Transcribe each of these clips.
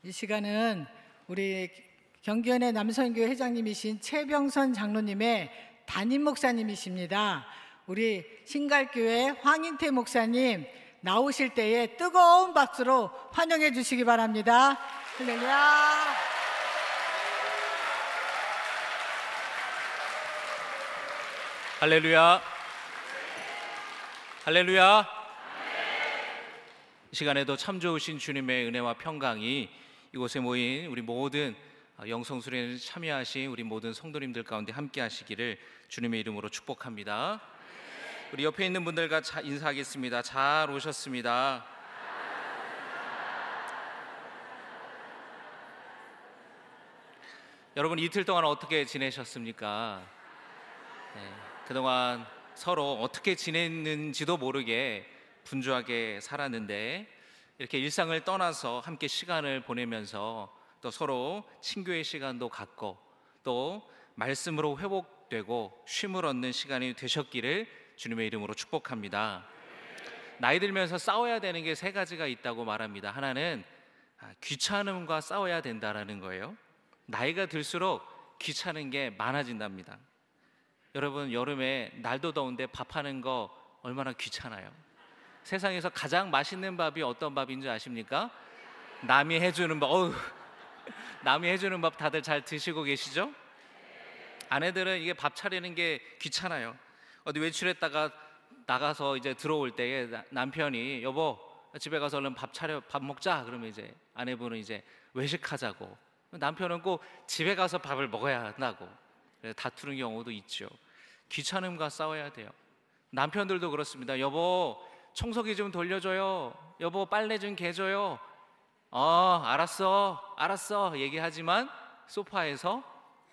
이 시간은 우리 경기연의 남선교회 회장님이신 최병선 장로님의 담임 목사님이십니다. 우리 신갈교회 황인태 목사님 나오실 때에 뜨거운 박수로 환영해 주시기 바랍니다. 할렐루야. 할렐루야. 할렐루야. 이 시간에도 참 좋으신 주님의 은혜와 평강이 이곳에 모인 우리 모든 영성수련에 참여하신 우리 모든 성도님들 가운데 함께 하시기를 주님의 이름으로 축복합니다. 우리 옆에 있는 분들과 인사하겠습니다. 잘 오셨습니다. 여러분 이틀 동안 어떻게 지내셨습니까? 그동안 서로 어떻게 지냈는지도 모르게 분주하게 살았는데 이렇게 일상을 떠나서 함께 시간을 보내면서 또 서로 친교의 시간도 갖고 또 말씀으로 회복되고 쉼을 얻는 시간이 되셨기를 주님의 이름으로 축복합니다. 나이 들면서 싸워야 되는 게 세 가지가 있다고 말합니다. 하나는 귀찮음과 싸워야 된다라는 거예요. 나이가 들수록 귀찮은 게 많아진답니다. 여러분 여름에 날도 더운데 밥하는 거 얼마나 귀찮아요. 세상에서 가장 맛있는 밥이 어떤 밥인 줄 아십니까? 남이 해주는 밥. 남이 해주는 밥 다들 잘 드시고 계시죠? 아내들은 이게 밥 차리는 게 귀찮아요. 어디 외출했다가 나가서 이제 들어올 때에 남편이 여보 집에 가서 얼른 밥 먹자. 그러면 이제 아내분은 이제 외식하자고. 남편은 꼭 집에 가서 밥을 먹어야 한다고 다투는 경우도 있죠. 귀찮음과 싸워야 돼요. 남편들도 그렇습니다. 여보 청소기 좀 돌려줘요. 여보 빨래 좀 개줘요. 알았어 얘기하지만 소파에서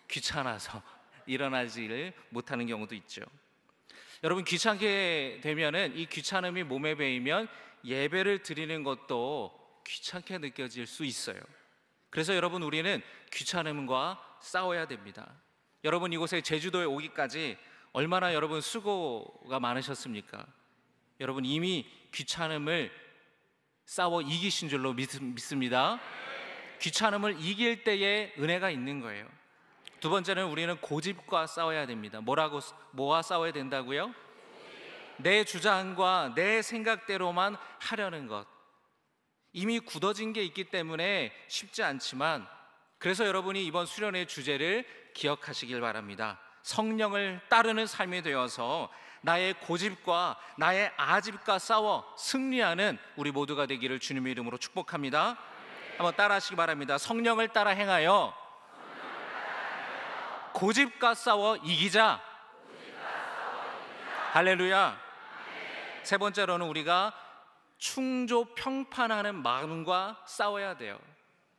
귀찮아서 일어나지를 못하는 경우도 있죠. 여러분 귀찮게 되면은 이 귀찮음이 몸에 배이면 예배를 드리는 것도 귀찮게 느껴질 수 있어요. 그래서 여러분 우리는 귀찮음과 싸워야 됩니다. 여러분 이곳에 제주도에 오기까지 얼마나 여러분 수고가 많으셨습니까? 여러분 이미 귀찮음을 싸워 이기신 줄로 믿습니다. 귀찮음을 이길 때에 은혜가 있는 거예요. 두 번째는 우리는 고집과 싸워야 됩니다. 뭐와 싸워야 된다고요? 내 주장과 내 생각대로만 하려는 것. 이미 굳어진 게 있기 때문에 쉽지 않지만 그래서 여러분이 이번 수련의 주제를 기억하시길 바랍니다. 성령을 따르는 삶이 되어서 나의 고집과 나의 아집과 싸워 승리하는 우리 모두가 되기를 주님의 이름으로 축복합니다. 한번 따라 하시기 바랍니다. 성령을 따라 행하여 고집과 싸워 이기자. 할렐루야. 세 번째로는 우리가 충조평판하는 마음과 싸워야 돼요.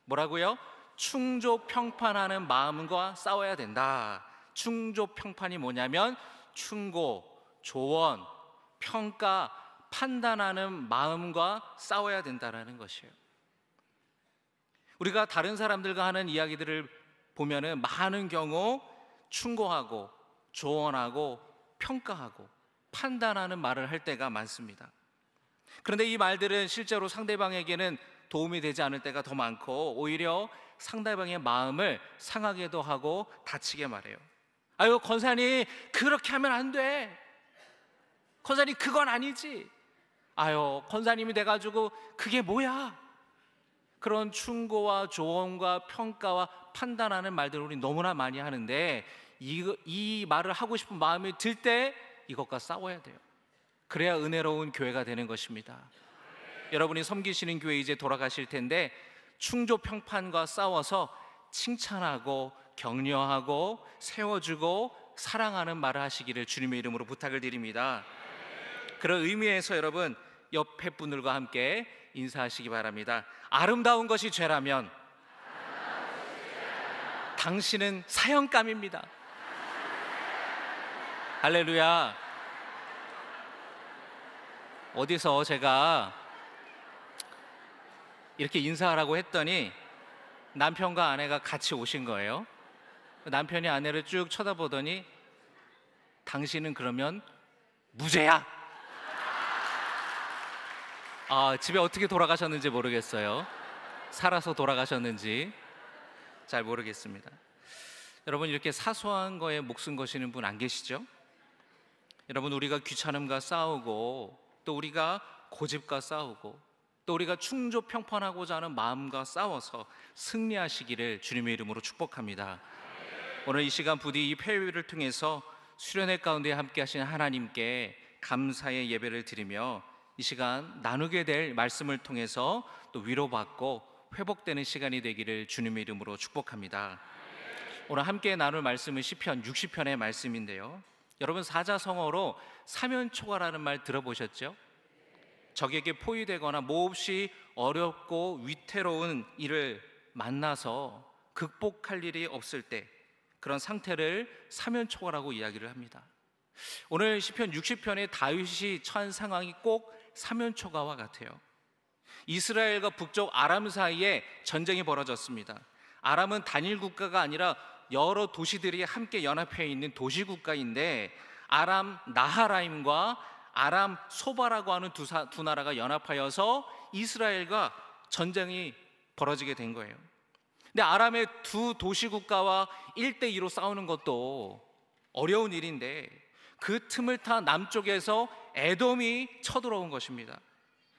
뭐라고요? 충조평판하는 마음과 싸워야 된다. 충조평판이 뭐냐면 충고, 조언, 평가, 판단하는 마음과 싸워야 된다는 것이에요. 우리가 다른 사람들과 하는 이야기들을 보면은 많은 경우 충고하고 조언하고 평가하고 판단하는 말을 할 때가 많습니다. 그런데 이 말들은 실제로 상대방에게는 도움이 되지 않을 때가 더 많고 오히려 상대방의 마음을 상하게도 하고 다치게 말해요. 아유 권사님 그렇게 하면 안 돼. 권사님 그건 아니지. 아유 권사님이 돼가지고 그게 뭐야. 그런 충고와 조언과 평가와 판단하는 말들을 우리 너무나 많이 하는데 이 말을 하고 싶은 마음이 들 때 이것과 싸워야 돼요. 그래야 은혜로운 교회가 되는 것입니다. 여러분이 섬기시는 교회 이제 돌아가실 텐데 충조평판과 싸워서 칭찬하고 격려하고 세워주고 사랑하는 말을 하시기를 주님의 이름으로 부탁을 드립니다. 그런 의미에서 여러분 옆에 분들과 함께 인사하시기 바랍니다. 아름다운 것이 죄라면 당신은 사형감입니다. 할렐루야. 어디서 제가 이렇게 인사하라고 했더니 남편과 아내가 같이 오신 거예요. 남편이 아내를 쭉 쳐다보더니 당신은 그러면 무죄야. 집에 어떻게 돌아가셨는지 모르겠어요. 살아서 돌아가셨는지 잘 모르겠습니다. 여러분, 이렇게 사소한 거에 목숨 거시는 분 안 계시죠? 여러분, 우리가 귀찮음과 싸우고, 또 우리가 고집과 싸우고, 또 우리가 충조평판하고자 하는 마음과 싸워서 승리하시기를 주님의 이름으로 축복합니다. 오늘 이 시간 부디 이 폐회를 통해서 수련회 가운데 함께 하신 하나님께 감사의 예배를 드리며 이 시간 나누게 될 말씀을 통해서 또 위로받고 회복되는 시간이 되기를 주님의 이름으로 축복합니다. 오늘 함께 나눌 말씀은 시편 60편의 말씀인데요, 여러분, 사자성어로 사면초가라는 말 들어보셨죠? 적에게 포위되거나 몹시 어렵고 위태로운 일을 만나서 극복할 일이 없을 때 그런 상태를 사면초가라고 이야기를 합니다. 오늘 시편 60편의 다윗이 처한 상황이 꼭 사면초가와 같아요. 이스라엘과 북쪽 아람 사이에 전쟁이 벌어졌습니다. 아람은 단일 국가가 아니라 여러 도시들이 함께 연합해 있는 도시국가인데, 아람 나하라임과 아람 소바라고 하는 두 나라가 연합하여서 이스라엘과 전쟁이 벌어지게 된 거예요. 근데 아람의 두 도시국가와 1대2로 싸우는 것도 어려운 일인데, 그 틈을 타 남쪽에서 에돔이 쳐들어온 것입니다.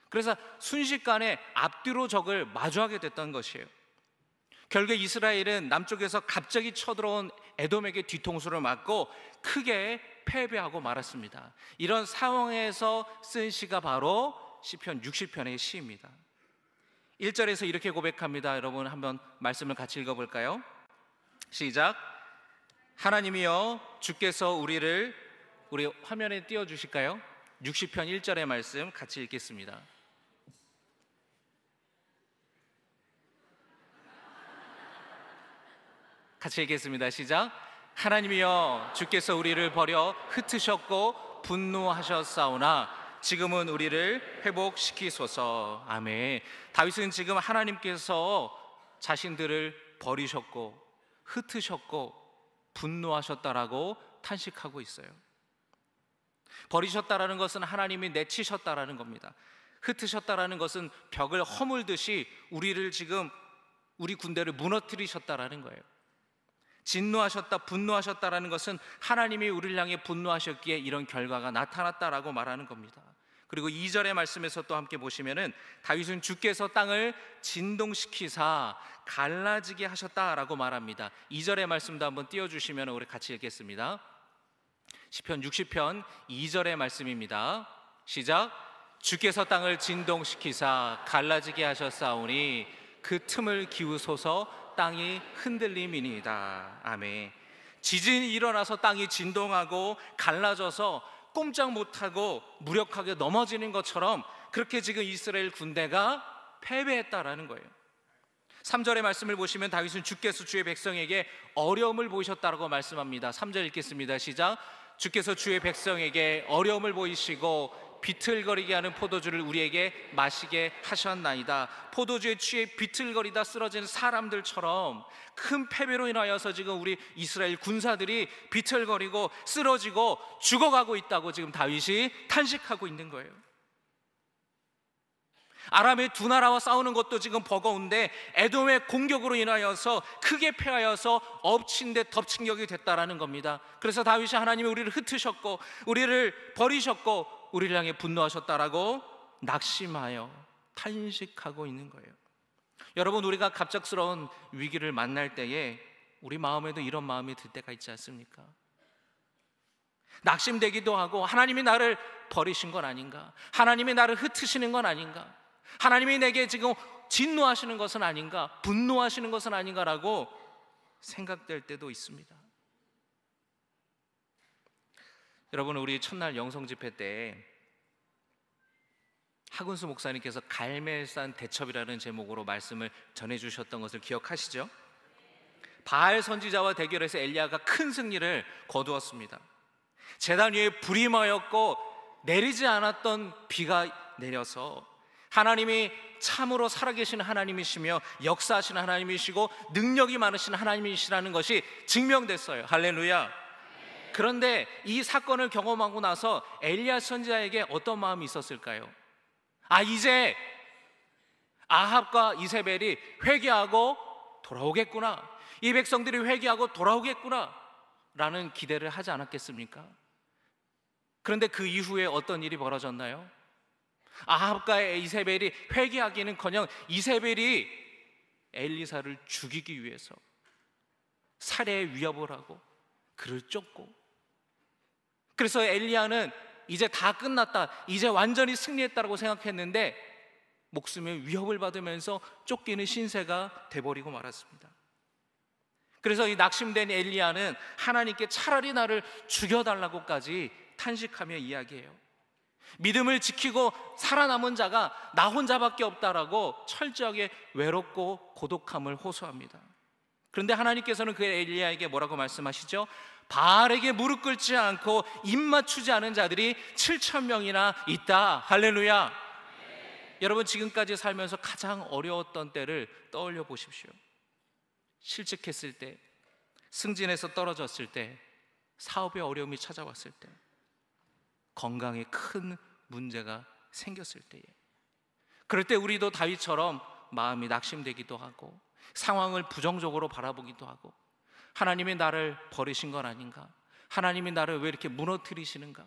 그래서 순식간에 앞뒤로 적을 마주하게 됐던 것이에요. 결국 이스라엘은 남쪽에서 갑자기 쳐들어온 에돔에게 뒤통수를 맞고 크게 패배하고 말았습니다. 이런 상황에서 쓴 시가 바로 시편 60편의 시입니다. 1절에서 이렇게 고백합니다. 여러분, 한번 말씀을 같이 읽어볼까요? 시작. 하나님이여, 주께서 우리 화면에 띄워주실까요? 60편 1절의 말씀 같이 읽겠습니다. 같이 읽겠습니다. 시작. 하나님이여, 주께서 우리를 버려 흩으셨고 분노하셨사오나 지금은 우리를 회복시키소서. 아멘. 다윗은 지금 하나님께서 자신들을 버리셨고 흩으셨고 분노하셨다라고 탄식하고 있어요. 버리셨다라는 것은 하나님이 내치셨다라는 겁니다. 흩으셨다라는 것은 벽을 허물듯이 우리 군대를 무너뜨리셨다라는 거예요. 진노하셨다, 분노하셨다라는 것은 하나님이 우리를 향해 분노하셨기에 이런 결과가 나타났다라고 말하는 겁니다. 그리고 2절의 말씀에서 또 함께 보시면은 다윗은 주께서 땅을 진동시키사 갈라지게 하셨다라고 말합니다. 2절의 말씀도 한번 띄워주시면 우리 같이 읽겠습니다. 시편 60편 2절의 말씀입니다. 시작. 주께서 땅을 진동시키사 갈라지게 하셨사오니 그 틈을 기우소서. 땅이 흔들림이니이다. 아멘. 지진이 일어나서 땅이 진동하고 갈라져서 꼼짝 못하고 무력하게 넘어지는 것처럼 그렇게 지금 이스라엘 군대가 패배했다라는 거예요. 3절의 말씀을 보시면 다윗은 주께서 주의 백성에게 어려움을 보이셨다라고 말씀합니다. 3절 읽겠습니다. 시작. 주께서 주의 백성에게 어려움을 보이시고 비틀거리게 하는 포도주를 우리에게 마시게 하셨나이다. 포도주에 취해 비틀거리다 쓰러지는 사람들처럼 큰 패배로 인하여서 지금 우리 이스라엘 군사들이 비틀거리고 쓰러지고 죽어가고 있다고 지금 다윗이 탄식하고 있는 거예요. 아람의 두 나라와 싸우는 것도 지금 버거운데 에돔의 공격으로 인하여서 크게 패하여서 엎친 데 덮친 격이 됐다라는 겁니다. 그래서 다윗이 하나님이 우리를 흩으셨고 우리를 버리셨고 우리를 향해 분노하셨다라고 낙심하여 탄식하고 있는 거예요. 여러분, 우리가 갑작스러운 위기를 만날 때에 우리 마음에도 이런 마음이 들 때가 있지 않습니까? 낙심되기도 하고 하나님이 나를 버리신 건 아닌가? 하나님이 나를 흩으시는 건 아닌가? 하나님이 내게 지금 진노하시는 것은 아닌가? 분노하시는 것은 아닌가라고 생각될 때도 있습니다. 여러분, 우리 첫날 영성 집회 때 하근수 목사님께서 갈멜산 대첩이라는 제목으로 말씀을 전해주셨던 것을 기억하시죠? 바알 선지자와 대결해서 엘리야가 큰 승리를 거두었습니다. 제단 위에 불이 may었고 내리지 않았던 비가 내려서 하나님이 참으로 살아계신 하나님이시며 역사하시는 하나님이시고 능력이 많으신 하나님이시라는 것이 증명됐어요. 할렐루야. 그런데 이 사건을 경험하고 나서 엘리야 선지자에게 어떤 마음이 있었을까요? 아합과 이세벨이 회개하고 돌아오겠구나, 이 백성들이 회개하고 돌아오겠구나 라는 기대를 하지 않았겠습니까? 그런데 그 이후에 어떤 일이 벌어졌나요? 아합과 이세벨이 회개하기는커녕 이세벨이 엘리사를 죽이기 위해서 살해 위협을 하고 그를 쫓고, 그래서 엘리야는 이제 다 끝났다, 이제 완전히 승리했다고 생각했는데 목숨의 위협을 받으면서 쫓기는 신세가 돼버리고 말았습니다. 그래서 이 낙심된 엘리야는 하나님께 차라리 나를 죽여달라고까지 탄식하며 이야기해요. 믿음을 지키고 살아남은 자가 나 혼자밖에 없다라고 철저하게 외롭고 고독함을 호소합니다. 그런데 하나님께서는 그 엘리야에게 뭐라고 말씀하시죠? 바알에게 무릎 꿇지 않고 입 맞추지 않은 자들이 7,000명이나 있다. 할렐루야. 여러분, 지금까지 살면서 가장 어려웠던 때를 떠올려 보십시오. 실직했을 때, 승진에서 떨어졌을 때, 사업에 어려움이 찾아왔을 때, 건강에 큰 문제가 생겼을 때에, 그럴 때 우리도 다윗처럼 마음이 낙심되기도 하고 상황을 부정적으로 바라보기도 하고, 하나님이 나를 버리신 건 아닌가? 하나님이 나를 왜 이렇게 무너뜨리시는가?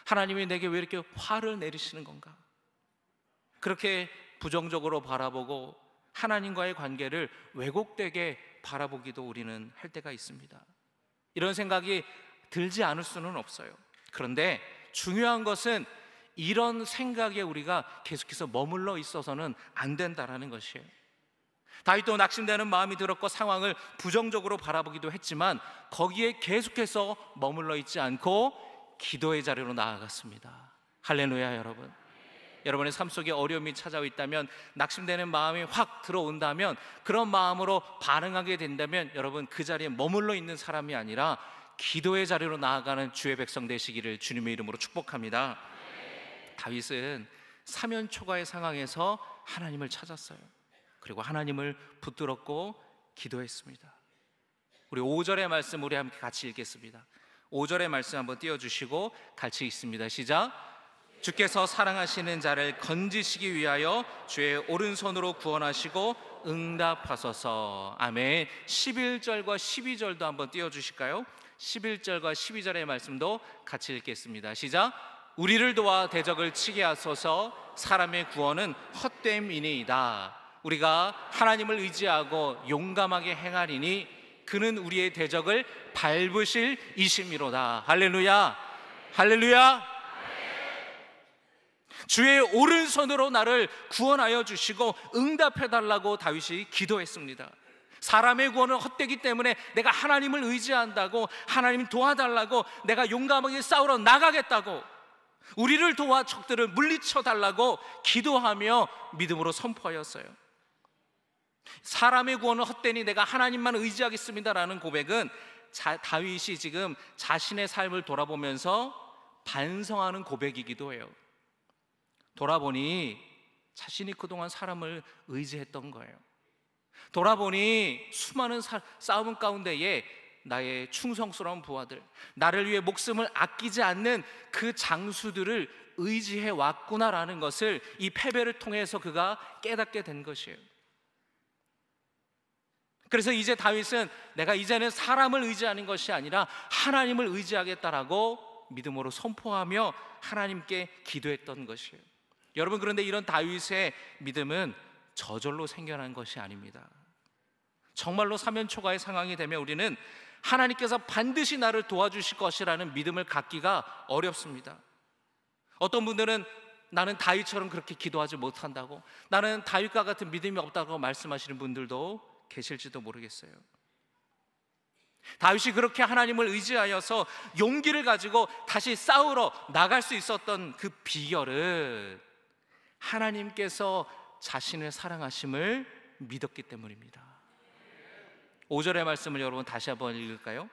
하나님이 내게 왜 이렇게 화를 내리시는 건가? 그렇게 부정적으로 바라보고 하나님과의 관계를 왜곡되게 바라보기도 우리는 할 때가 있습니다. 이런 생각이 들지 않을 수는 없어요. 그런데 중요한 것은 이런 생각에 우리가 계속해서 머물러 있어서는 안 된다라는 것이에요. 다윗도 낙심되는 마음이 들었고 상황을 부정적으로 바라보기도 했지만 거기에 계속해서 머물러 있지 않고 기도의 자리로 나아갔습니다. 할렐루야. 여러분, 여러분의 삶 속에 어려움이 찾아와 있다면, 낙심되는 마음이 확 들어온다면, 그런 마음으로 반응하게 된다면 여러분, 그 자리에 머물러 있는 사람이 아니라 기도의 자리로 나아가는 주의 백성 되시기를 주님의 이름으로 축복합니다. 다윗은 사면 초가의 상황에서 하나님을 찾았어요. 그리고 하나님을 붙들었고 기도했습니다. 우리 5절의 말씀 우리 함께 같이 읽겠습니다. 5절의 말씀 한번 띄워주시고 같이 읽습니다. 시작. 주께서 사랑하시는 자를 건지시기 위하여 주의 오른손으로 구원하시고 응답하소서. 아멘. 11절과 12절도 한번 띄워주실까요? 11절과 12절의 말씀도 같이 읽겠습니다. 시작. 우리를 도와 대적을 치게 하소서. 사람의 구원은 헛됨이니이다. 우리가 하나님을 의지하고 용감하게 행하리니 그는 우리의 대적을 밟으실 이심이로다. 할렐루야. 할렐루야. 주의 오른손으로 나를 구원하여 주시고 응답해달라고 다윗이 기도했습니다. 사람의 구원은 헛되기 때문에 내가 하나님을 의지한다고, 하나님 도와달라고, 내가 용감하게 싸우러 나가겠다고, 우리를 도와 적들을 물리쳐 달라고 기도하며 믿음으로 선포하였어요. 사람의 구원은 헛되니 내가 하나님만 의지하겠습니다라는 고백은 다윗이 지금 자신의 삶을 돌아보면서 반성하는 고백이기도 해요. 돌아보니 자신이 그동안 사람을 의지했던 거예요. 돌아보니 수많은 싸움 가운데에 나의 충성스러운 부하들, 나를 위해 목숨을 아끼지 않는 그 장수들을 의지해 왔구나라는 것을 이 패배를 통해서 그가 깨닫게 된 것이에요. 그래서 이제 다윗은 내가 이제는 사람을 의지하는 것이 아니라 하나님을 의지하겠다라고 믿음으로 선포하며 하나님께 기도했던 것이에요. 여러분, 그런데 이런 다윗의 믿음은 저절로 생겨난 것이 아닙니다. 정말로 사면초가의 상황이 되면 우리는 하나님께서 반드시 나를 도와주실 것이라는 믿음을 갖기가 어렵습니다. 어떤 분들은 나는 다윗처럼 그렇게 기도하지 못한다고, 나는 다윗과 같은 믿음이 없다고 말씀하시는 분들도 계실지도 모르겠어요. 다윗이 그렇게 하나님을 의지하여서 용기를 가지고 다시 싸우러 나갈 수 있었던 그 비결은 하나님께서 자신을 사랑하심을 믿었기 때문입니다. 5절의 말씀을 여러분 다시 한번 읽을까요?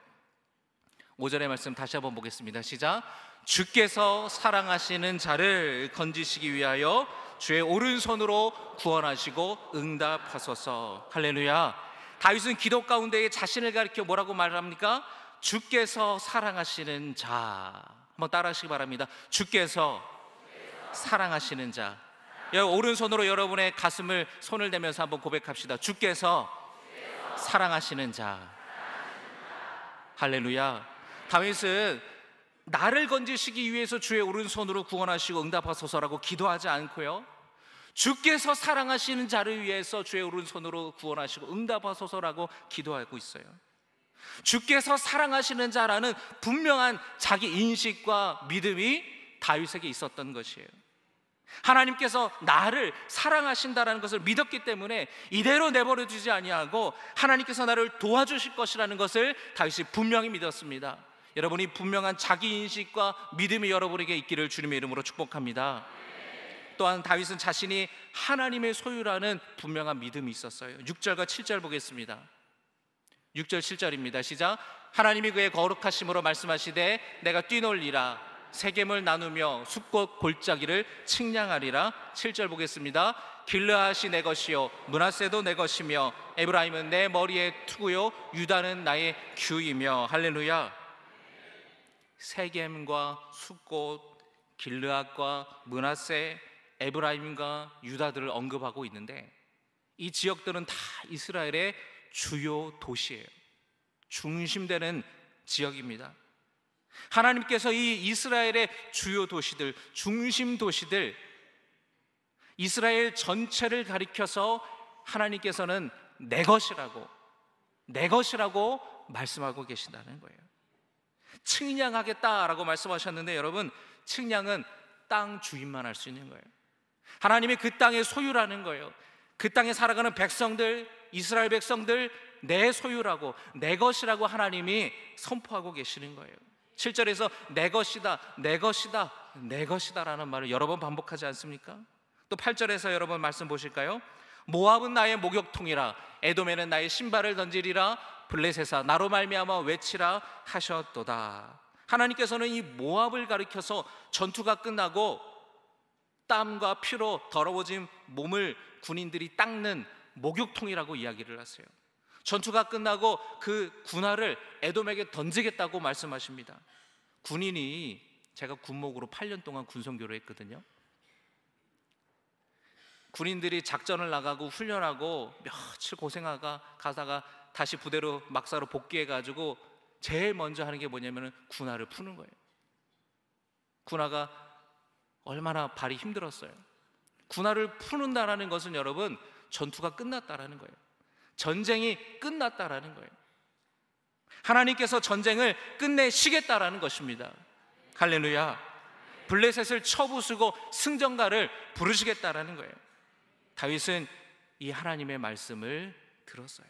5절의 말씀 다시 한번 보겠습니다. 시작. 주께서 사랑하시는 자를 건지시기 위하여 주의 오른손으로 구원하시고 응답하소서. 할렐루야. 다윗은 기도 가운데에 자신을 가리켜 뭐라고 말합니까? 주께서 사랑하시는 자. 한번 따라하시기 바랍니다. 주께서 사랑하시는 자. 오른손으로 여러분의 가슴을 손을 대면서 한번 고백합시다. 주께서 사랑하시는 자. 할렐루야. 다윗은 나를 건지시기 위해서 주의 오른손으로 구원하시고 응답하소서라고 기도하지 않고요, 주께서 사랑하시는 자를 위해서 주의 오른손으로 구원하시고 응답하소서라고 기도하고 있어요. 주께서 사랑하시는 자라는 분명한 자기 인식과 믿음이 다윗에게 있었던 것이에요. 하나님께서 나를 사랑하신다라는 것을 믿었기 때문에 이대로 내버려 두지 아니하고 하나님께서 나를 도와주실 것이라는 것을 다윗이 분명히 믿었습니다. 여러분이 분명한 자기 인식과 믿음이 여러분에게 있기를 주님의 이름으로 축복합니다. 또한 다윗은 자신이 하나님의 소유라는 분명한 믿음이 있었어요. 6절과 7절 보겠습니다. 6절 7절입니다. 시작. 하나님이 그의 거룩하심으로 말씀하시되 내가 뛰놀리라, 세겜을 나누며 숫꽃 골짜기를 측량하리라. 7절 보겠습니다. 길르앗이 내 것이요 므낫세도 내 것이며 에브라임은 내 머리의 투구요 유다는 나의 규이며. 할렐루야. 세겜과 숫꽃, 길르앗과 므낫세, 에브라임과 유다들을 언급하고 있는데, 이 지역들은 다 이스라엘의 주요 도시예요. 중심되는 지역입니다. 하나님께서 이 이스라엘의 주요 도시들, 중심 도시들, 이스라엘 전체를 가리켜서 하나님께서는 내 것이라고 말씀하고 계신다는 거예요. 측량하겠다라고 말씀하셨는데, 여러분, 측량은 땅 주인만 할 수 있는 거예요. 하나님이 그 땅의 소유라는 거예요. 그 땅에 살아가는 백성들, 이스라엘 백성들, 내 소유라고, 내 것이라고 하나님이 선포하고 계시는 거예요. 7절에서 내 것이다, 내 것이다, 내 것이다 라는 말을 여러 번 반복하지 않습니까? 또 8절에서 여러분 말씀 보실까요? 모압은 나의 목욕통이라, 에돔에는 나의 신발을 던지리라, 블레셋아 나로 말미암아 외치라 하셨도다. 하나님께서는 이 모압을 가리켜서 전투가 끝나고 땀과 피로 더러워진 몸을 군인들이 닦는 목욕통이라고 이야기를 하세요. 전투가 끝나고 그 군화를 에돔에게 던지겠다고 말씀하십니다. 군인이, 제가 군목으로 8년 동안 군성교를 했거든요. 군인들이 작전을 나가고 훈련하고 며칠 가다가 다시 부대로 막사로 복귀해가지고 제일 먼저 하는 게 뭐냐면 군화를 푸는 거예요. 군화가 얼마나 발이 힘들었어요. 군화를 푸는다라는 것은 여러분, 전투가 끝났다라는 거예요. 전쟁이 끝났다라는 거예요. 하나님께서 전쟁을 끝내시겠다라는 것입니다. 할렐루야. 블레셋을 쳐부수고 승전가를 부르시겠다라는 거예요. 다윗은 이 하나님의 말씀을 들었어요.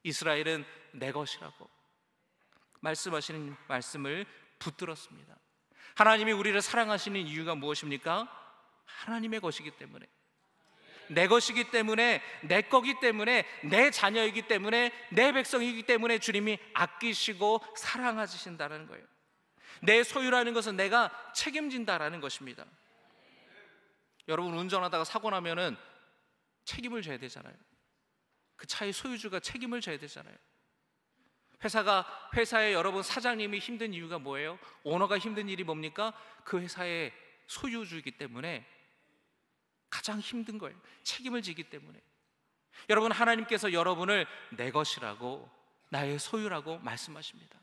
이스라엘은 내 것이라고 말씀하시는 말씀을 붙들었습니다. 하나님이 우리를 사랑하시는 이유가 무엇입니까? 하나님의 것이기 때문에, 내 것이기 때문에, 내 거기 때문에, 내 자녀이기 때문에, 내 백성이기 때문에 주님이 아끼시고 사랑하신다는 거예요. 내 소유라는 것은 내가 책임진다라는 것입니다. 여러분, 운전하다가 사고 나면은 책임을 져야 되잖아요. 그 차의 소유주가 책임을 져야 되잖아요. 회사에 여러분 사장님이 힘든 이유가 뭐예요? 오너가 힘든 일이 뭡니까? 그 회사의 소유주이기 때문에 가장 힘든 거예요. 책임을 지기 때문에. 여러분, 하나님께서 여러분을 내 것이라고, 나의 소유라고 말씀하십니다.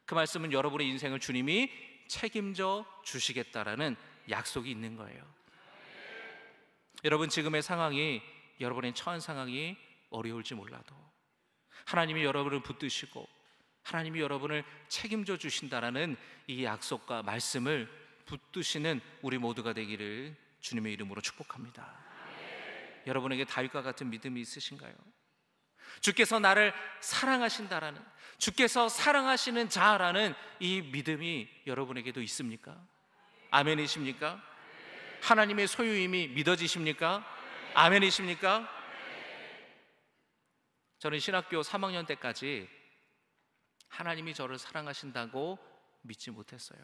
그 말씀은 여러분의 인생을 주님이 책임져 주시겠다라는 약속이 있는 거예요. 여러분, 지금의 상황이, 여러분의 처한 상황이 어려울지 몰라도 하나님이 여러분을 붙드시고 하나님이 여러분을 책임져 주신다라는 이 약속과 말씀을 붙드시는 우리 모두가 되기를 주님의 이름으로 축복합니다. 여러분에게 다윗과 같은 믿음이 있으신가요? 주께서 나를 사랑하신다라는, 주께서 사랑하시는 자라는 이 믿음이 여러분에게도 있습니까? 아멘이십니까? 하나님의 소유임이 믿어지십니까? 아멘이십니까? 저는 신학교 3학년 때까지 하나님이 저를 사랑하신다고 믿지 못했어요.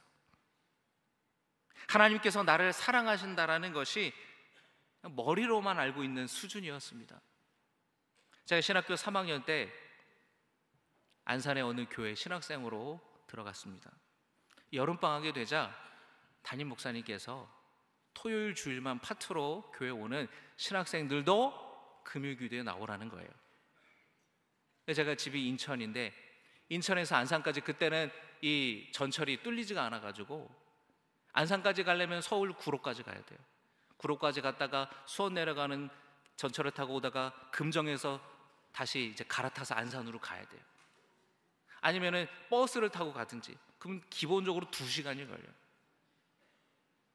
하나님께서 나를 사랑하신다라는 것이 머리로만 알고 있는 수준이었습니다. 제가 신학교 3학년 때 안산의 어느 교회 신학생으로 들어갔습니다. 여름방학이 되자 담임 목사님께서 토요일 주일만 파트로 교회 오는 신학생들도 금요기도에 나오라는 거예요. 제가 집이 인천인데 인천에서 안산까지 그때는 이 전철이 뚫리지가 않아가지고 안산까지 가려면 서울 구로까지 가야 돼요. 구로까지 갔다가 수원 내려가는 전철을 타고 오다가 금정에서 다시 이제 갈아타서 안산으로 가야 돼요. 아니면은 버스를 타고 가든지. 그럼 기본적으로 2시간이 걸려요.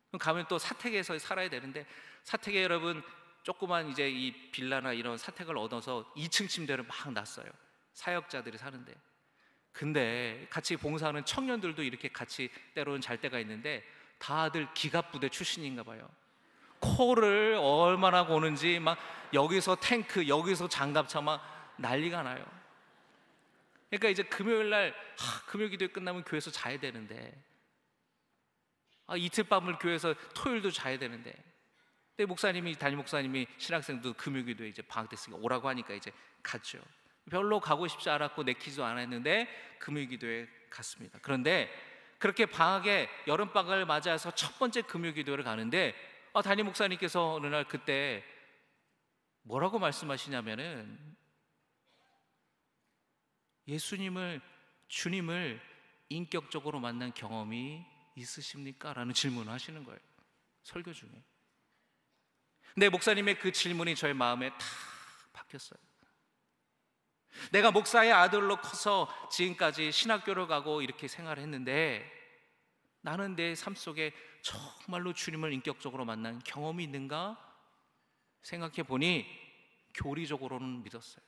그럼 가면 또 사택에서 살아야 되는데 사택에 여러분 조그만 이제 이 빌라나 이런 사택을 얻어서 2층 침대를 막 놨어요. 사역자들이 사는데. 근데 같이 봉사하는 청년들도 이렇게 같이 때로는 잘 때가 있는데 다들 기갑부대 출신인가 봐요. 코를 얼마나 고는지 막 여기서 탱크, 여기서 장갑차 막 난리가 나요. 그러니까 이제 금요일 날 금요 기도회 끝나면 교회에서 자야 되는데 이틀 밤을 교회에서 토요일도 자야 되는데 근데 담임 목사님이 신학생도 금요 기도회 이제 방학 됐으니까 오라고 하니까 이제 갔죠. 별로 가고 싶지 않았고 내키지도 않았는데 금요 기도회 갔습니다. 그런데 그렇게 방학에 여름방학을 맞이해서 첫 번째 금요 기도회를 가는데 담임 목사님께서 어느 날 그때 뭐라고 말씀하시냐면은 주님을 인격적으로 만난 경험이 있으십니까? 라는 질문을 하시는 거예요. 설교 중에. 근데 목사님의 그 질문이 저의 마음에 탁 박혔어요. 내가 목사의 아들로 커서 지금까지 신학교를 가고 이렇게 생활을 했는데 나는 내 삶 속에 정말로 주님을 인격적으로 만난 경험이 있는가? 생각해 보니 교리적으로는 믿었어요.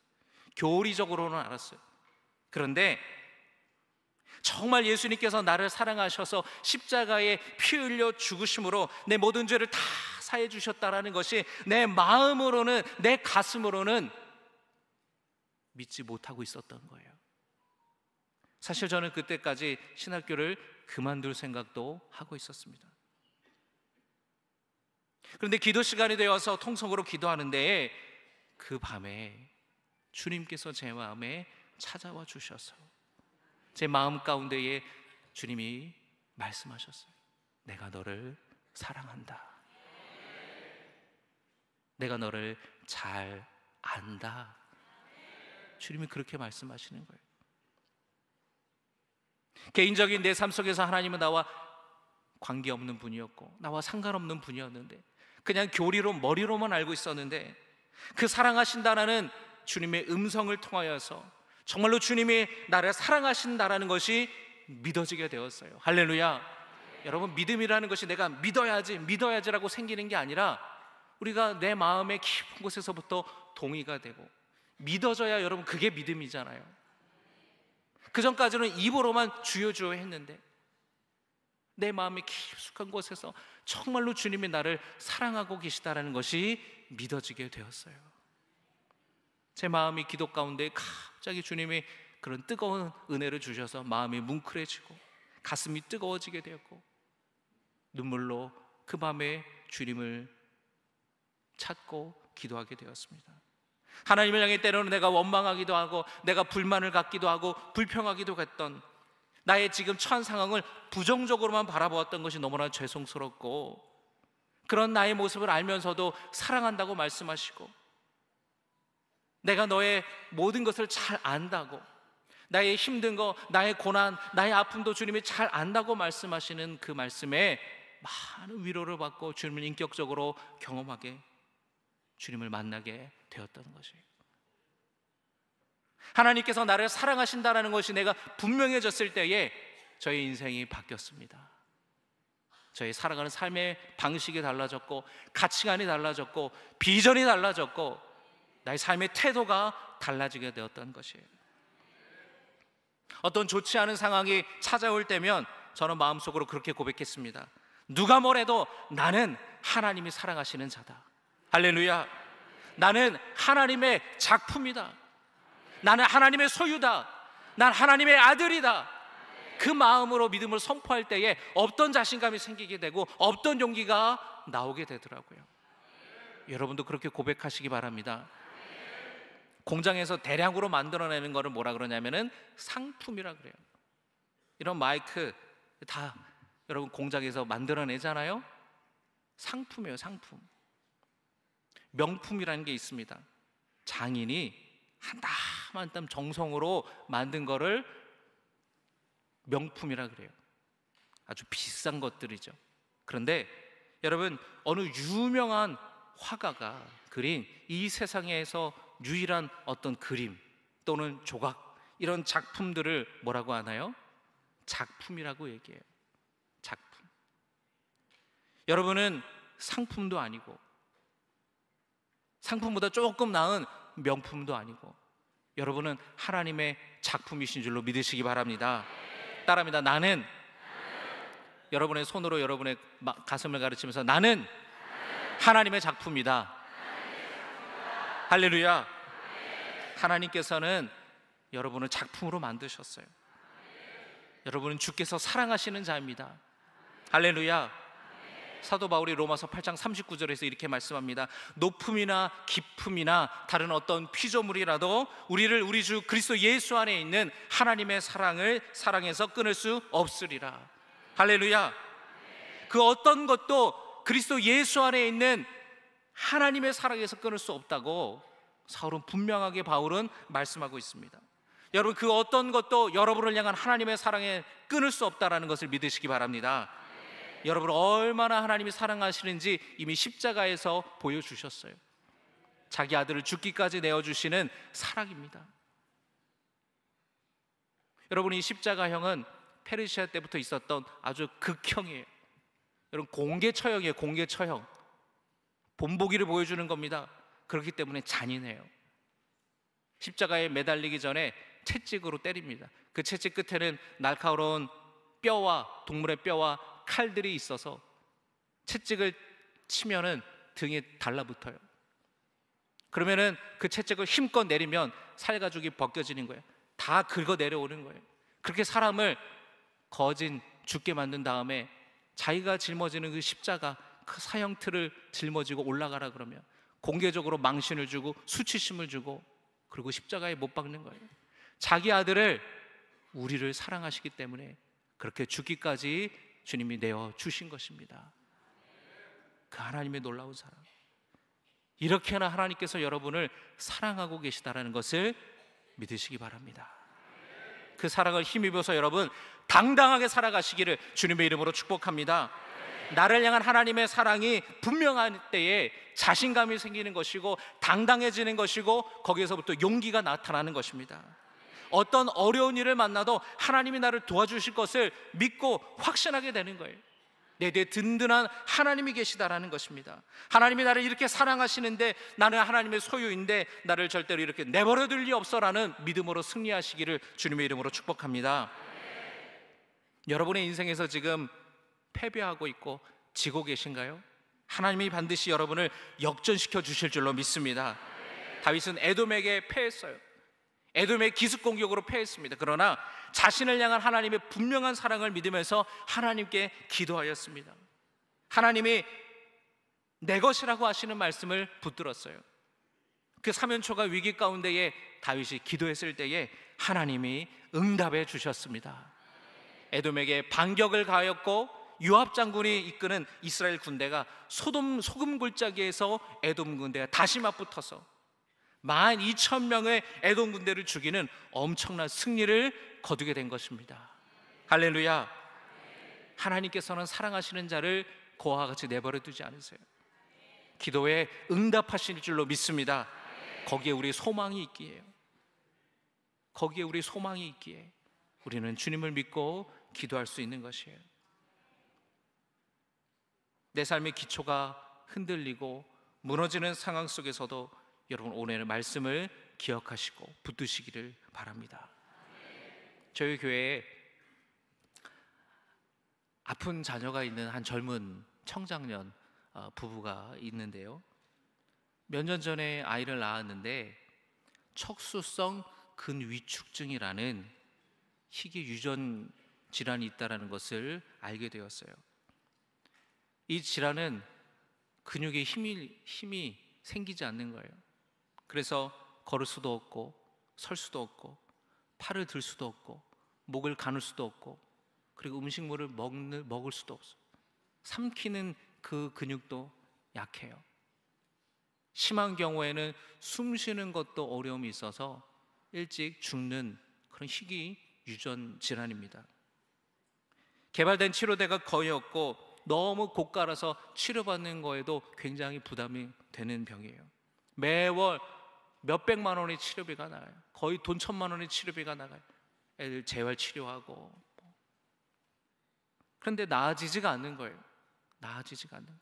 교리적으로는 알았어요. 그런데 정말 예수님께서 나를 사랑하셔서 십자가에 피 흘려 죽으심으로 내 모든 죄를 다 사해 주셨다라는 것이 내 마음으로는, 내 가슴으로는 믿지 못하고 있었던 거예요. 사실 저는 그때까지 신학교를 그만둘 생각도 하고 있었습니다. 그런데 기도 시간이 되어서 통성으로 기도하는데 그 밤에 주님께서 제 마음에 찾아와 주셔서 제 마음 가운데에 주님이 말씀하셨어요. 내가 너를 사랑한다. 내가 너를 잘 안다. 주님이 그렇게 말씀하시는 거예요. 개인적인 내 삶 속에서 하나님은 나와 관계없는 분이었고 나와 상관없는 분이었는데 그냥 교리로 머리로만 알고 있었는데 그 사랑하신다라는 주님의 음성을 통하여서 정말로 주님이 나를 사랑하신다라는 것이 믿어지게 되었어요. 할렐루야. 여러분, 믿음이라는 것이 내가 믿어야지라고 생기는 게 아니라 우리가 내 마음의 깊은 곳에서부터 동의가 되고 믿어져야 여러분 그게 믿음이잖아요. 그 전까지는 입으로만 주여 했는데 내 마음의 깊숙한 곳에서 정말로 주님이 나를 사랑하고 계시다라는 것이 믿어지게 되었어요. 제 마음이 기도 가운데 갑자기 주님이 그런 뜨거운 은혜를 주셔서 마음이 뭉클해지고 가슴이 뜨거워지게 되었고 눈물로 그 밤에 주님을 찾고 기도하게 되었습니다. 하나님을 향해 때로는 내가 원망하기도 하고 내가 불만을 갖기도 하고 불평하기도 했던 나의 지금 처한 상황을 부정적으로만 바라보았던 것이 너무나 죄송스럽고 그런 나의 모습을 알면서도 사랑한다고 말씀하시고 내가 너의 모든 것을 잘 안다고 나의 힘든 거, 나의 고난, 나의 아픔도 주님이 잘 안다고 말씀하시는 그 말씀에 많은 위로를 받고 주님을 인격적으로 경험하게 주님을 만나게 되었다는 것이에요. 하나님께서 나를 사랑하신다는 것이 내가 분명해졌을 때에 저의 인생이 바뀌었습니다. 저희 살아가는 삶의 방식이 달라졌고 가치관이 달라졌고 비전이 달라졌고 나의 삶의 태도가 달라지게 되었던 것이에요. 어떤 좋지 않은 상황이 찾아올 때면 저는 마음속으로 그렇게 고백했습니다. 누가 뭐래도 나는 하나님이 사랑하시는 자다. 할렐루야. 나는 하나님의 작품이다. 나는 하나님의 소유다. 난 하나님의 아들이다. 그 마음으로 믿음을 선포할 때에 없던 자신감이 생기게 되고 없던 용기가 나오게 되더라고요. 여러분도 그렇게 고백하시기 바랍니다. 공장에서 대량으로 만들어내는 거를 뭐라 그러냐면은 상품이라 그래요. 이런 마이크 다 여러분 공장에서 만들어내잖아요. 상품이에요, 상품. 명품이라는 게 있습니다. 장인이 한 땀 한 땀 정성으로 만든 거를 명품이라 그래요. 아주 비싼 것들이죠. 그런데 여러분, 어느 유명한 화가가 그린 이 세상에서 유일한 어떤 그림 또는 조각, 이런 작품들을 뭐라고 하나요? 작품이라고 얘기해요. 작품. 여러분은 상품도 아니고 상품보다 조금 나은 명품도 아니고 여러분은 하나님의 작품이신 줄로 믿으시기 바랍니다. 따라합니다. 나는, 여러분의 손으로 여러분의 가슴을 가르치면서 나는 하나님의 작품이다. 할렐루야. 하나님께서는 여러분을 작품으로 만드셨어요. 여러분은 주께서 사랑하시는 자입니다. 할렐루야. 사도 바울이 로마서 8장 39절에서 이렇게 말씀합니다. 높음이나 깊음이나 다른 어떤 피조물이라도 우리를 우리 주 그리스도 예수 안에 있는 하나님의 사랑에서 끊을 수 없으리라. 할렐루야. 그 어떤 것도 그리스도 예수 안에 있는 하나님의 사랑에서 끊을 수 없다고 사울은 분명하게, 바울은 말씀하고 있습니다. 여러분, 그 어떤 것도 여러분을 향한 하나님의 사랑에 끊을 수 없다라는 것을 믿으시기 바랍니다. 여러분을 얼마나 하나님이 사랑하시는지 이미 십자가에서 보여주셨어요. 자기 아들을 죽기까지 내어주시는 사랑입니다. 여러분, 이 십자가형은 페르시아 때부터 있었던 아주 극형이에요. 여러분, 공개 처형이에요. 공개 처형. 본보기를 보여주는 겁니다. 그렇기 때문에 잔인해요. 십자가에 매달리기 전에 채찍으로 때립니다. 그 채찍 끝에는 날카로운 뼈와, 동물의 뼈와 칼들이 있어서 채찍을 치면은 등에 달라붙어요. 그러면은 그 채찍을 힘껏 내리면 살가죽이 벗겨지는 거예요. 다 긁어 내려오는 거예요. 그렇게 사람을 거진 죽게 만든 다음에 자기가 짊어지는 그 십자가, 그 사형틀을 짊어지고 올라가라 그러면 공개적으로 망신을 주고 수치심을 주고 그리고 십자가에 못 박는 거예요. 자기 아들을, 우리를 사랑하시기 때문에 그렇게 죽기까지 주님이 내어 주신 것입니다. 그 하나님의 놀라운 사랑. 이렇게나 하나님께서 여러분을 사랑하고 계시다라는 것을 믿으시기 바랍니다. 그 사랑을 힘입어서 여러분 당당하게 살아가시기를 주님의 이름으로 축복합니다. 나를 향한 하나님의 사랑이 분명한 때에 자신감이 생기는 것이고 당당해지는 것이고 거기에서부터 용기가 나타나는 것입니다. 어떤 어려운 일을 만나도 하나님이 나를 도와주실 것을 믿고 확신하게 되는 거예요. 내 뒤에 든든한 하나님이 계시다라는 것입니다. 하나님이 나를 이렇게 사랑하시는데 나는 하나님의 소유인데 나를 절대로 이렇게 내버려 둘 리 없어라는 믿음으로 승리하시기를 주님의 이름으로 축복합니다. 여러분의 인생에서 지금 패배하고 있고 지고 계신가요? 하나님이 반드시 여러분을 역전시켜 주실 줄로 믿습니다. 다윗은 에돔에게 패했어요. 에돔의 기습 공격으로 패했습니다. 그러나 자신을 향한 하나님의 분명한 사랑을 믿으면서 하나님께 기도하였습니다. 하나님이 내 것이라고 하시는 말씀을 붙들었어요. 그 사면초가 위기 가운데에 다윗이 기도했을 때에 하나님이 응답해 주셨습니다. 에돔에게 반격을 가하였고 요압 장군이 이끄는 이스라엘 군대가 소금 골짜기에서 에돔 군대가 다시 맞붙어서 12,000명의 에돔 군대를 죽이는 엄청난 승리를 거두게 된 것입니다. 할렐루야. 하나님께서는 사랑하시는 자를 고아와 같이 내버려 두지 않으세요. 기도에 응답하실 줄로 믿습니다. 거기에 우리 소망이 있기에, 거기에 우리 소망이 있기에 우리는 주님을 믿고 기도할 수 있는 것이에요. 내 삶의 기초가 흔들리고 무너지는 상황 속에서도 여러분 오늘의 말씀을 기억하시고 붙드시기를 바랍니다. 저희 교회에 아픈 자녀가 있는 한 젊은 청장년 부부가 있는데요. 몇 년 전에 아이를 낳았는데 척수성 근위축증이라는 희귀 유전 질환이 있다는 것을 알게 되었어요. 이 질환은 근육에 힘이 생기지 않는 거예요. 그래서 걸을 수도 없고 설 수도 없고 팔을 들 수도 없고 목을 가눌 수도 없고 그리고 음식물을 먹을 수도 없어요. 삼키는 그 근육도 약해요. 심한 경우에는 숨 쉬는 것도 어려움이 있어서 일찍 죽는 그런 희귀 유전 질환입니다. 개발된 치료대가 거의 없고 너무 고가라서 치료받는 거에도 굉장히 부담이 되는 병이에요. 매월 몇백만 원의 치료비가 나가요. 거의 돈 1,000만 원의 치료비가 나가요. 애들 재활 치료하고. 그런데 나아지지가 않는 거예요. 나아지지가 않는 거예요.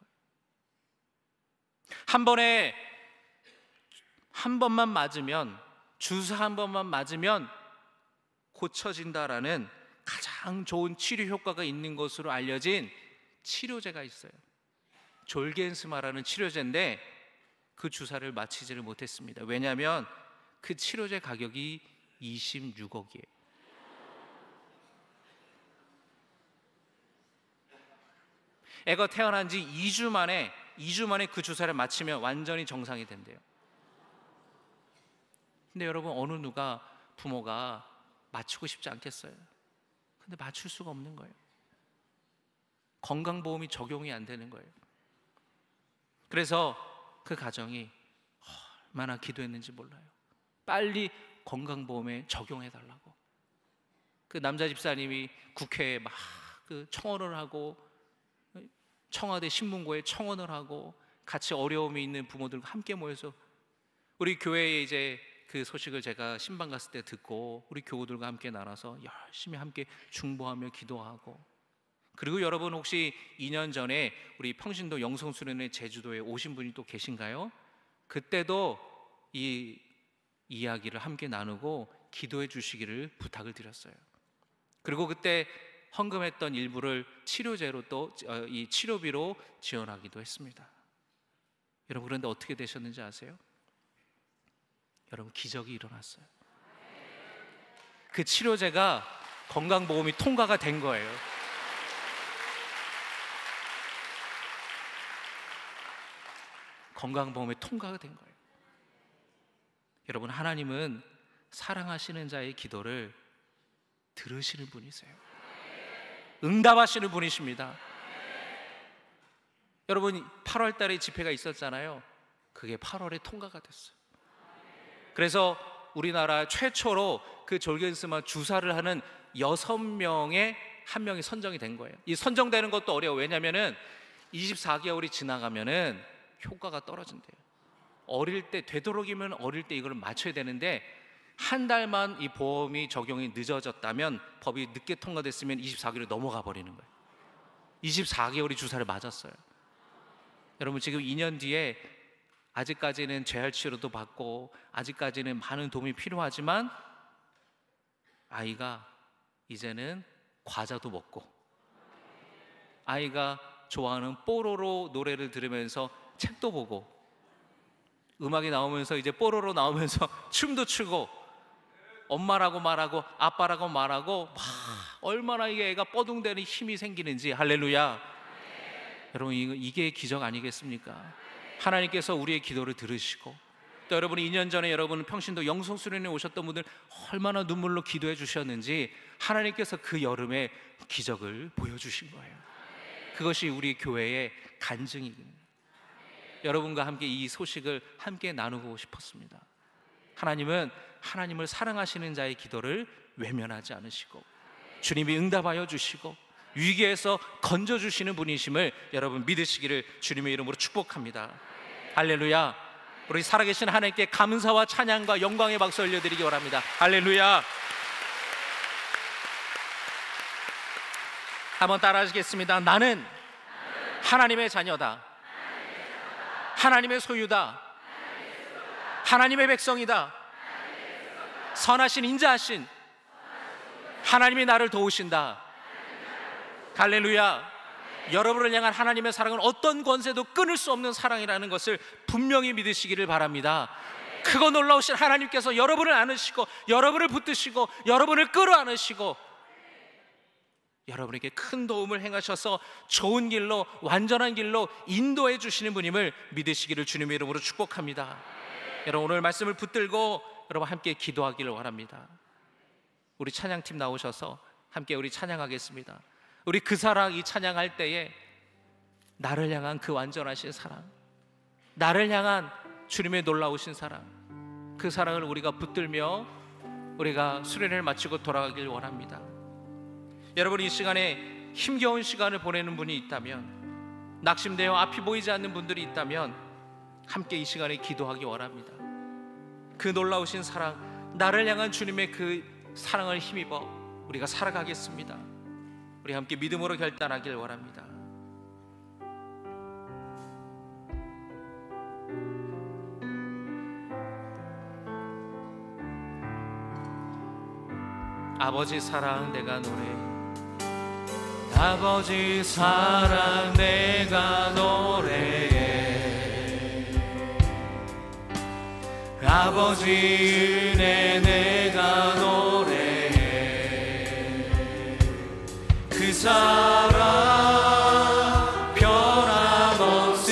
한 번만 맞으면, 주사 한 번만 맞으면 고쳐진다라는 가장 좋은 치료 효과가 있는 것으로 알려진 치료제가 있어요. 졸겐스마라는 치료제인데 그 주사를 맞히지를 못했습니다. 왜냐하면 그 치료제 가격이 26억이에요. 애가 태어난 지 2주 만에 그 주사를 맞히면 완전히 정상이 된대요. 근데 여러분, 어느 누가 부모가 맞추고 싶지 않겠어요? 근데 맞출 수가 없는 거예요. 건강보험이 적용이 안 되는 거예요. 그래서 그 가정이 얼마나 기도했는지 몰라요. 빨리 건강보험에 적용해달라고. 그 남자 집사님이 국회에 막 그 청원을 하고, 청와대 신문고에 청원을 하고, 같이 어려움이 있는 부모들과 함께 모여서, 우리 교회에 이제 그 소식을 제가 신방 갔을 때 듣고 우리 교우들과 함께 나눠서 열심히 함께 중보하며 기도하고, 그리고 여러분 혹시 2년 전에 우리 평신도 영성수련회 제주도에 오신 분이 또 계신가요? 그때도 이 이야기를 함께 나누고 기도해 주시기를 부탁을 드렸어요. 그리고 그때 헌금했던 일부를 치료제로 또 이 치료비로 지원하기도 했습니다. 여러분, 그런데 어떻게 되셨는지 아세요? 여러분, 기적이 일어났어요. 그 치료제가 건강보험이 통과가 된 거예요. 건강보험에 통과가 된 거예요. 여러분, 하나님은 사랑하시는 자의 기도를 들으시는 분이세요. 응답하시는 분이십니다. 여러분, 8월 달에 집회가 있었잖아요. 그게 8월에 통과가 됐어요. 그래서 우리나라 최초로 그 졸겐스마 주사를 하는 6명의 한 명이 선정이 된 거예요. 이 선정되는 것도 어려워. 왜냐면은 24개월이 지나가면은 효과가 떨어진대요. 어릴 때, 되도록이면 어릴 때 이걸 맞춰야 되는데, 한 달만 이 보험이 적용이 늦어졌다면, 법이 늦게 통과됐으면 24개월이 넘어가 버리는 거예요. 24개월이 주사를 맞았어요. 여러분, 지금 2년 뒤에 아직까지는 재활 치료도 받고 아직까지는 많은 도움이 필요하지만, 아이가 이제는 과자도 먹고, 아이가 좋아하는 뽀로로 노래를 들으면서 책도 보고, 음악이 나오면서 이제 뽀로로 나오면서 춤도 추고, 엄마라고 말하고 아빠라고 말하고, 막 얼마나 이게 애가 뻐둥대는 힘이 생기는지. 할렐루야. 여러분, 이게 기적 아니겠습니까? 하나님께서 우리의 기도를 들으시고, 또 여러분이 2년 전에 여러분 평신도 영성수련회 오셨던 분들 얼마나 눈물로 기도해 주셨는지 하나님께서 그 여름에 기적을 보여주신 거예요. 그것이 우리 교회의 간증입니다. 여러분과 함께 이 소식을 함께 나누고 싶었습니다. 하나님은 하나님을 사랑하시는 자의 기도를 외면하지 않으시고, 주님이 응답하여 주시고 위기에서 건져주시는 분이심을 여러분 믿으시기를 주님의 이름으로 축복합니다. 할렐루야. 우리 살아계신 하나님께 감사와 찬양과 영광의 박수 올려드리기 바랍니다. 할렐루야. 한번 따라 하시겠습니다. 나는 하나님의 자녀다. 하나님의 소유다. 하나님의 백성이다. 선하신 인자하신 하나님이 나를 도우신다. 할렐루야. 여러분을 향한 하나님의 사랑은 어떤 권세도 끊을 수 없는 사랑이라는 것을 분명히 믿으시기를 바랍니다. 크고 놀라우신 하나님께서 여러분을 안으시고 여러분을 붙드시고 여러분을 끌어안으시고 여러분에게 큰 도움을 행하셔서 좋은 길로, 완전한 길로 인도해 주시는 분임을 믿으시기를 주님의 이름으로 축복합니다. 여러분, 오늘 말씀을 붙들고 여러분 함께 기도하기를 원합니다. 우리 찬양팀 나오셔서 함께 우리 찬양하겠습니다. 우리 그 사랑 이 찬양할 때에 나를 향한 그 완전하신 사랑, 나를 향한 주님의 놀라우신 사랑, 그 사랑을 우리가 붙들며 우리가 수련회를 마치고 돌아가길 원합니다. 여러분, 이 시간에 힘겨운 시간을 보내는 분이 있다면, 낙심되어 앞이 보이지 않는 분들이 있다면 함께 이 시간에 기도하기 원합니다. 그 놀라우신 사랑, 나를 향한 주님의 그 사랑을 힘입어 우리가 살아가겠습니다. 우리 함께 믿음으로 결단하길 원합니다. 아버지 사랑 내가 노래해, 아버지 사랑 내가 노래해, 아버지 은혜 내가 노래해. 그 사랑 변함없으시,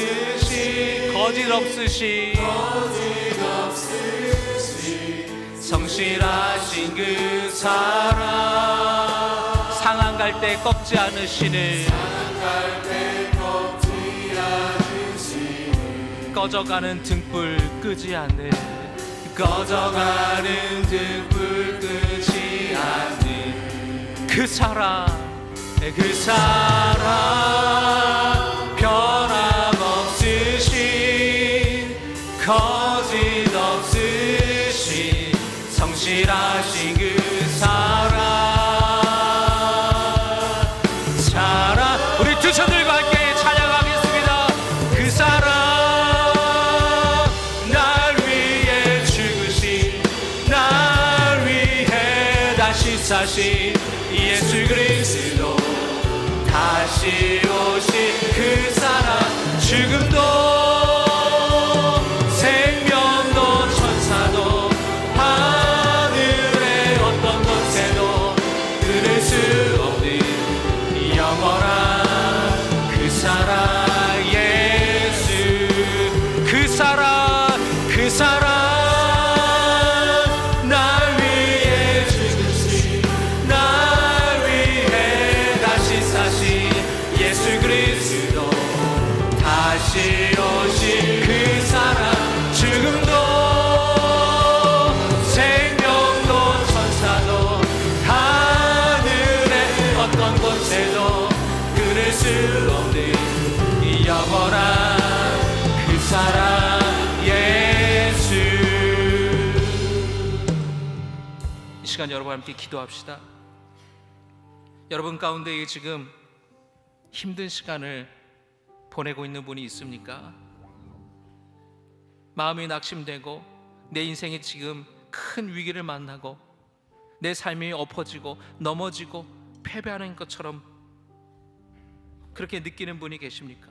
거짓 없으시, 성실하신 그 사랑, 상한 갈 때 꺾지 않으시는, 꺼져가는 등불 끄지 않는, 꺼져가는 등불 끄지 않는 그 사랑, 그 사랑 변함없으신, 거짓 없으신, 성실하신 그 사랑. 우리 두 손 들고 함께 찬양하겠습니다. 그 사랑, 날 위해 죽으신, 날 위해 다시 사신 예수 그리스도, 다시 오신 그 사랑. 죽음도 생명도 천사도 하늘의 어떤 곳에도 끊을 수 없는 영원한 그 사랑, 예수 그 사랑, 그 사랑, 날 위해 죽으신, 날 위해 다시 사신 예수 그리스도, 다시 오신 그 사랑. 죽음도 생명도 천사도 하늘의 어떤 곳에도 끊을 수 없는 이 영원한 그 사랑, 예수. 이 시간 여러분 함께 기도합시다. 여러분 가운데 지금 힘든 시간을 보내고 있는 분이 있습니까? 마음이 낙심되고 내 인생에 지금 큰 위기를 만나고 내 삶이 엎어지고 넘어지고 패배하는 것처럼 그렇게 느끼는 분이 계십니까?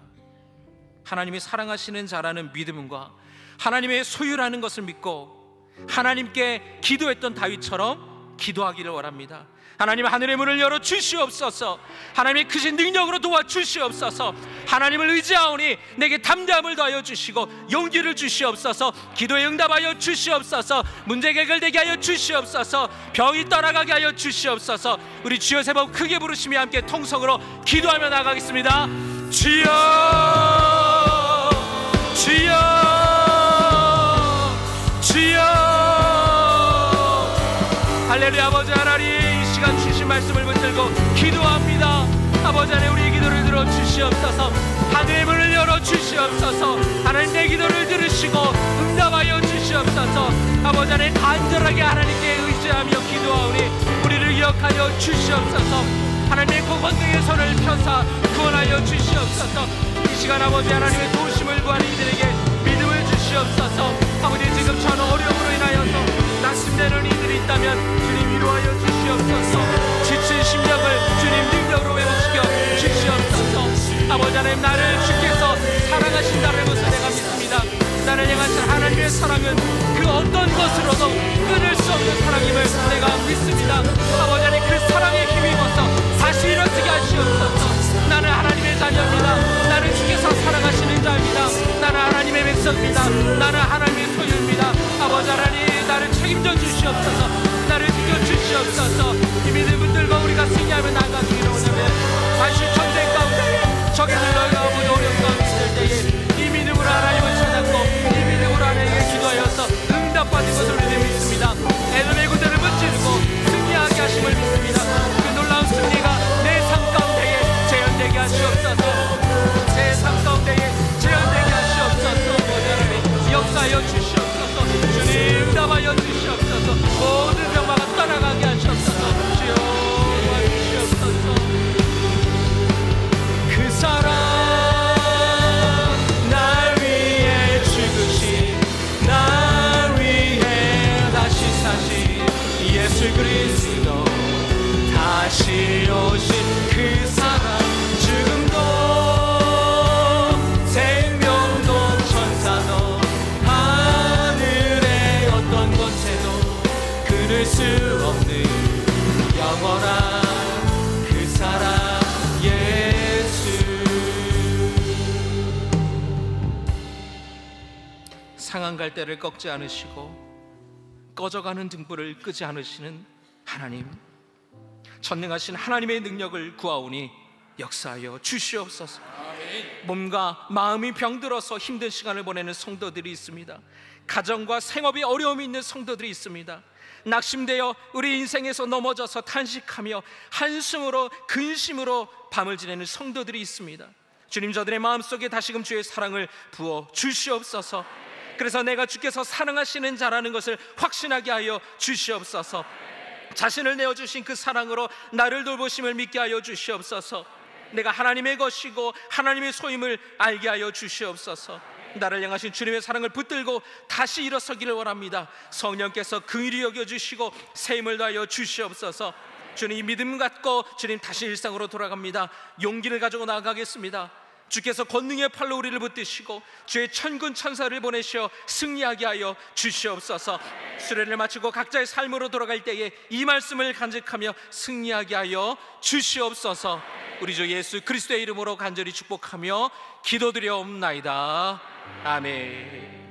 하나님이 사랑하시는 자라는 믿음과 하나님의 소유라는 것을 믿고 하나님께 기도했던 다윗처럼 기도하기를 원합니다. 하나님, 하늘의 문을 열어 주시옵소서. 하나님의 크신 능력으로 도와주시옵소서. 하나님을 의지하오니 내게 담대함을 더하여 주시고 용기를 주시옵소서. 기도에 응답하여 주시옵소서. 문제 해결되게 하여 주시옵소서. 병이 떠나가게 하여 주시옵소서. 우리 주여 세 번 크게 부르시며 함께 통성으로 기도하며 나가겠습니다. 주여, 주여, 주여. 할렐루야. 아버지 하나님, 시간 주신 말씀을 붙들고 기도합니다. 아버지 하나님, 우리의 기도를 들어주시옵소서. 하늘의 문을 열어주시옵소서. 하나님, 내 기도를 들으시고 응답하여 주시옵소서. 아버지 하나님, 간절하게 하나님께 의지하며 기도하오니 우리를 기억하여 주시옵소서. 하나님의 공권등의 손을 펴사 구원하여 주시옵소서. 이 시간 아버지 하나님의 도우심을 구하는 이들에게 믿음을 주시옵소서. 아버지, 지금 전 어려움으로 인하여서 낙심되는 이들이 있다면 주님 위로하여 주시옵소서. 지친 심령을 주님 능력으로 회복시켜 주시옵소서. 아버지 하나님, 나를 주께서 사랑하신다는 것을 내가 믿습니다. 나를 향하신 하나님의 사랑은 그 어떤 것으로도 끊을 수 없는 사랑임을 내가 믿습니다. 아버지 하나님, 그 사랑에 힘입어서 다시 일어서게 하시옵소서. 나는 하나님의 자녀입니다. 나는 주께서 사랑하시는 자입니다. 나는 하나님의 백성입니다. 나는 하나님의 소유입니다. 아버지 하나님, 나를 책임져 주시옵소서. 나를 지켜 주시옵소서. 이 믿음 붙들고 우리가 승리하며 나아가기를 원하며, 다시 전쟁 가운데 적에들 너희가 아버지 어려운 예수 그리스도 다시 오신 그 사랑 죽음도 생명도 천사도 하늘의 어떤 권세도 끊을 수 없는 영원한 그 사랑 예수. 상한 갈대를 꺾지 않으시고 꺼져가는 등불을 끄지 않으시는 하나님, 전능하신 하나님의 능력을 구하오니 역사하여 주시옵소서. 몸과 마음이 병들어서 힘든 시간을 보내는 성도들이 있습니다. 가정과 생업에 어려움이 있는 성도들이 있습니다. 낙심되어 우리 인생에서 넘어져서 탄식하며 한숨으로 근심으로 밤을 지내는 성도들이 있습니다. 주님, 저들의 마음속에 다시금 주의 사랑을 부어 주시옵소서. 그래서 내가 주께서 사랑하시는 자라는 것을 확신하게 하여 주시옵소서. 자신을 내어주신 그 사랑으로 나를 돌보심을 믿게 하여 주시옵소서. 내가 하나님의 것이고 하나님의 소임을 알게 하여 주시옵소서. 나를 향하신 주님의 사랑을 붙들고 다시 일어서기를 원합니다. 성령께서 긍휼히 여겨주시고 세임을 다하여 주시옵소서. 주님, 믿음 갖고 주님 다시 일상으로 돌아갑니다. 용기를 가지고 나아가겠습니다. 주께서 권능의 팔로 우리를 붙드시고 주의 천군 천사를 보내시어 승리하게 하여 주시옵소서. 수련을 마치고 각자의 삶으로 돌아갈 때에 이 말씀을 간직하며 승리하게 하여 주시옵소서. 우리 주 예수 그리스도의 이름으로 간절히 축복하며 기도드려옵나이다. 아멘.